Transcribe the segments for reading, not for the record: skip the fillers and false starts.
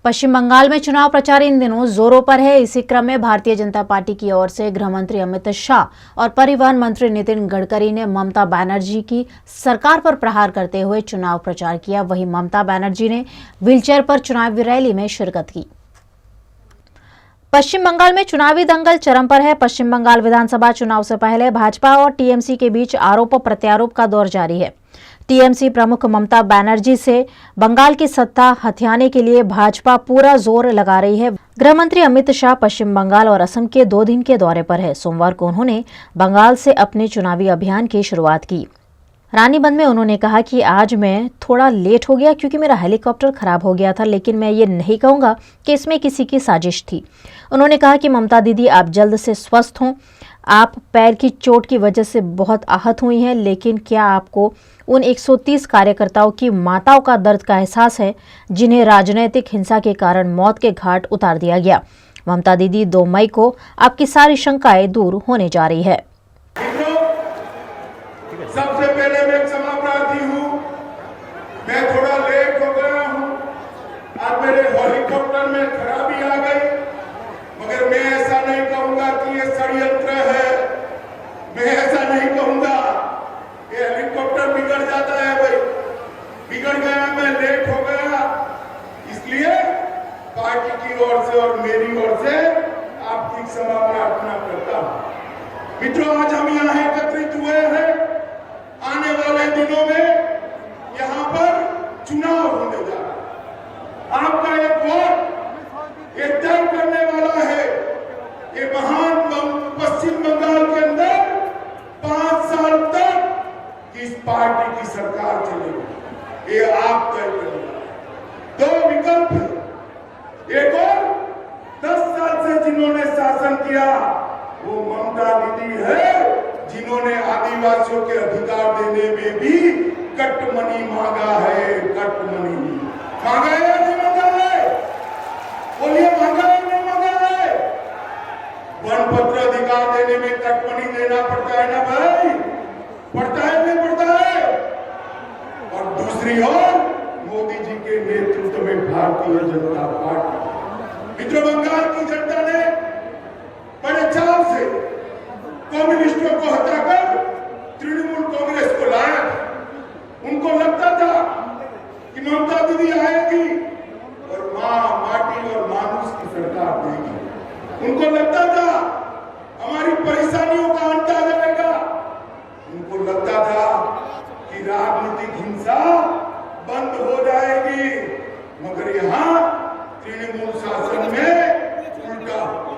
पश्चिम बंगाल में चुनाव प्रचार इन दिनों जोरों पर है। इसी क्रम में भारतीय जनता पार्टी की ओर से गृह मंत्री अमित शाह और परिवहन मंत्री नितिन गडकरी ने ममता बनर्जी की सरकार पर प्रहार करते हुए चुनाव प्रचार किया। वहीं ममता बनर्जी ने व्हीलचेयर पर चुनावी रैली में शिरकत की। पश्चिम बंगाल में चुनावी दंगल चरम पर है। पश्चिम बंगाल विधानसभा चुनाव से पहले भाजपा और टीएमसी के बीच आरोप प्रत्यारोप का दौर जारी है। टीएमसी प्रमुख ममता बनर्जी से बंगाल की सत्ता हथियाने के लिए भाजपा पूरा जोर लगा रही है। गृह मंत्री अमित शाह पश्चिम बंगाल और असम के 2 दिन के दौरे पर है। सोमवार को उन्होंने बंगाल से अपने चुनावी अभियान की शुरुआत की। रानीबंद में उन्होंने कहा कि आज मैं थोड़ा लेट हो गया क्योंकि मेरा हेलीकॉप्टर खराब हो गया था, लेकिन मैं ये नहीं कहूंगा कि इसमें किसी की साजिश थी। उन्होंने कहा कि ममता दीदी, आप जल्द से स्वस्थ हों। आप पैर की चोट की वजह से बहुत आहत हुई हैं, लेकिन क्या आपको उन 130 कार्यकर्ताओं की माताओं का दर्द का एहसास है जिन्हें राजनीतिक हिंसा के कारण मौत के घाट उतार दिया गया? ममता दीदी, 2 मई को आपकी सारी शंकाएं दूर होने जा रही है। सबसे पहले मैं क्षमा प्रार्थी हूँ, मैं थोड़ा लेट हो गया हूँ। आज मेरे हेलीकॉप्टर में खराबी आ गई, मगर मैं ऐसा नहीं कहूंगा कि ये षड्यंत्र है। मैं ऐसा नहीं कहूंगा। ये हेलीकॉप्टर बिगड़ जाता है भाई, बिगड़ गया, मैं लेट हो गया। इसलिए पार्टी की ओर से और मेरी ओर से आपकी क्षमा प्रार्थना करता हूँ। मित्रों, आज हम यहाँ एकत्रित हुए हैं। आने वाले दिनों में यहाँ पर चुनाव होने जा रहा है। आपका एक वोट ये तय करने वाला है ये महान पश्चिम बंगाल के अंदर 5 साल तक किस पार्टी की सरकार चलेगी, ये आप तय करेंगे। 2 विकल्प है। एक और 10 साल से जिन्होंने शासन किया वो ममता दीदी है, जिन्होंने आदिवासियों के अधिकार देने में भी कटमनी मांगा है। कटमनी मांगा है या नहीं मांगा है? बोलिए, मांगा है नहीं मांगा है? वन पत्र अधिकार देने में कटमनी देना पड़ता है ना भाई? पड़ता है नहीं पड़ता है? और दूसरी ओर मोदी जी के नेतृत्व में भारतीय जनता पार्टी, मित्रों, बंगाल की जनता ने बड़े चाव से कम्युनिस्टों को हटाकर तृणमूल कांग्रेस को लाया। उनको लगता था कि ममता दीदी आएगी और माटी और मानुष की सरकार देगी। उनको लगता था हमारी परेशानियों का अंत आ जाएगा। उनको लगता था कि राजनीतिक हिंसा बंद हो जाएगी, मगर यहाँ तृणमूल शासन में उल्टा।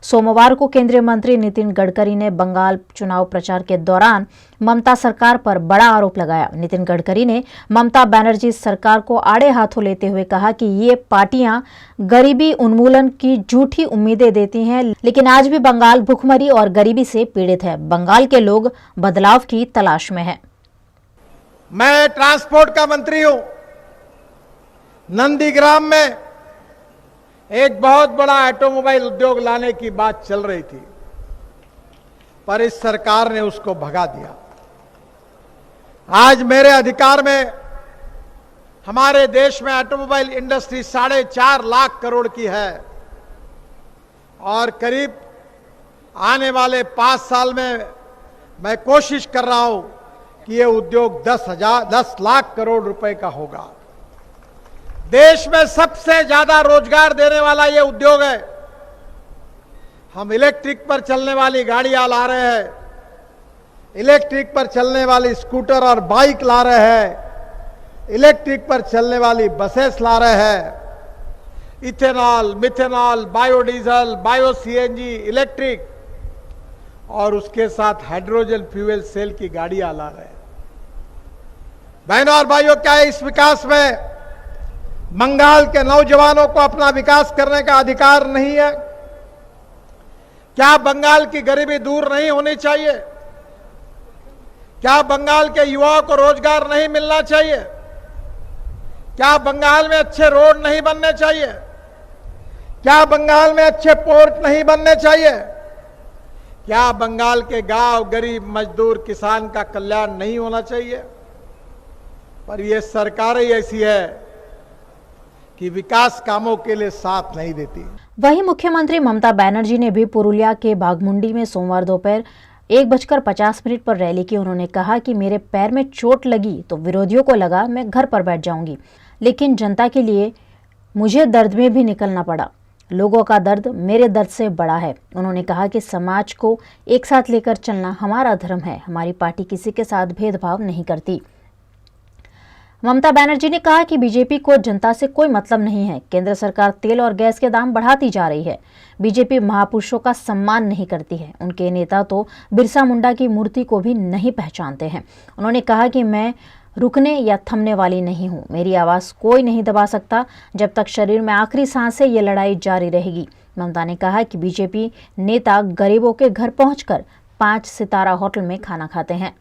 सोमवार को केंद्रीय मंत्री नितिन गडकरी ने बंगाल चुनाव प्रचार के दौरान ममता सरकार पर बड़ा आरोप लगाया। नितिन गडकरी ने ममता बनर्जी सरकार को आड़े हाथों लेते हुए कहा कि ये पार्टियां गरीबी उन्मूलन की झूठी उम्मीदें देती हैं, लेकिन आज भी बंगाल भूखमरी और गरीबी से पीड़ित है। बंगाल के लोग बदलाव की तलाश में हैं। मैं ट्रांसपोर्ट का मंत्री हूं। नंदीग्राम में एक बहुत बड़ा ऑटोमोबाइल उद्योग लाने की बात चल रही थी, पर इस सरकार ने उसको भगा दिया। आज मेरे अधिकार में हमारे देश में ऑटोमोबाइल इंडस्ट्री 4.5 लाख करोड़ की है और करीब आने वाले 5 साल में मैं कोशिश कर रहा हूं कि यह उद्योग 10 लाख करोड़ रुपए का होगा। देश में सबसे ज्यादा रोजगार देने वाला यह उद्योग है। हम इलेक्ट्रिक पर चलने वाली गाड़ियां ला रहे हैं, इलेक्ट्रिक पर चलने वाली स्कूटर और बाइक ला रहे हैं, इलेक्ट्रिक पर चलने वाली बसेस ला रहे हैं, ethanol, methanol, biodiesel, bio CNG, electric और उसके साथ हाइड्रोजन फ्यूल सेल की गाड़ियां ला रहे हैं। बहनों और भाइयों, क्या है इस विकास में बंगाल के नौजवानों को अपना विकास करने का अधिकार नहीं है? क्या बंगाल की गरीबी दूर नहीं होनी चाहिए? क्या बंगाल के युवाओं को रोजगार नहीं मिलना चाहिए? क्या बंगाल में अच्छे रोड नहीं बनने चाहिए? क्या बंगाल में अच्छे पोर्ट नहीं बनने चाहिए? क्या बंगाल के गांव, गरीब मजदूर, किसान का कल्याण नहीं होना चाहिए? पर यह सरकार ही ऐसी है कि विकास कामों के लिए साथ नहीं देती। वहीं मुख्यमंत्री ममता बनर्जी ने भी पुरुलिया के बाघमुंडी में सोमवार दोपहर 1:50 पर रैली की। उन्होंने कहा कि मेरे पैर में चोट लगी तो विरोधियों को लगा मैं घर पर बैठ जाऊंगी, लेकिन जनता के लिए मुझे दर्द में भी निकलना पड़ा। लोगों का दर्द मेरे दर्द से बड़ा है। उन्होंने कहा कि समाज को एक साथ लेकर चलना हमारा धर्म है। हमारी पार्टी किसी के साथ भेदभाव नहीं करती। ममता बनर्जी ने कहा कि बीजेपी को जनता से कोई मतलब नहीं है। केंद्र सरकार तेल और गैस के दाम बढ़ाती जा रही है। बीजेपी महापुरुषों का सम्मान नहीं करती है। उनके नेता तो बिरसा मुंडा की मूर्ति को भी नहीं पहचानते हैं। उन्होंने कहा कि मैं रुकने या थमने वाली नहीं हूं। मेरी आवाज कोई नहीं दबा सकता। जब तक शरीर में आखिरी सांस है, ये लड़ाई जारी रहेगी। ममता ने कहा कि बीजेपी नेता गरीबों के घर पहुंचकर 5 सितारा होटल में खाना खाते हैं।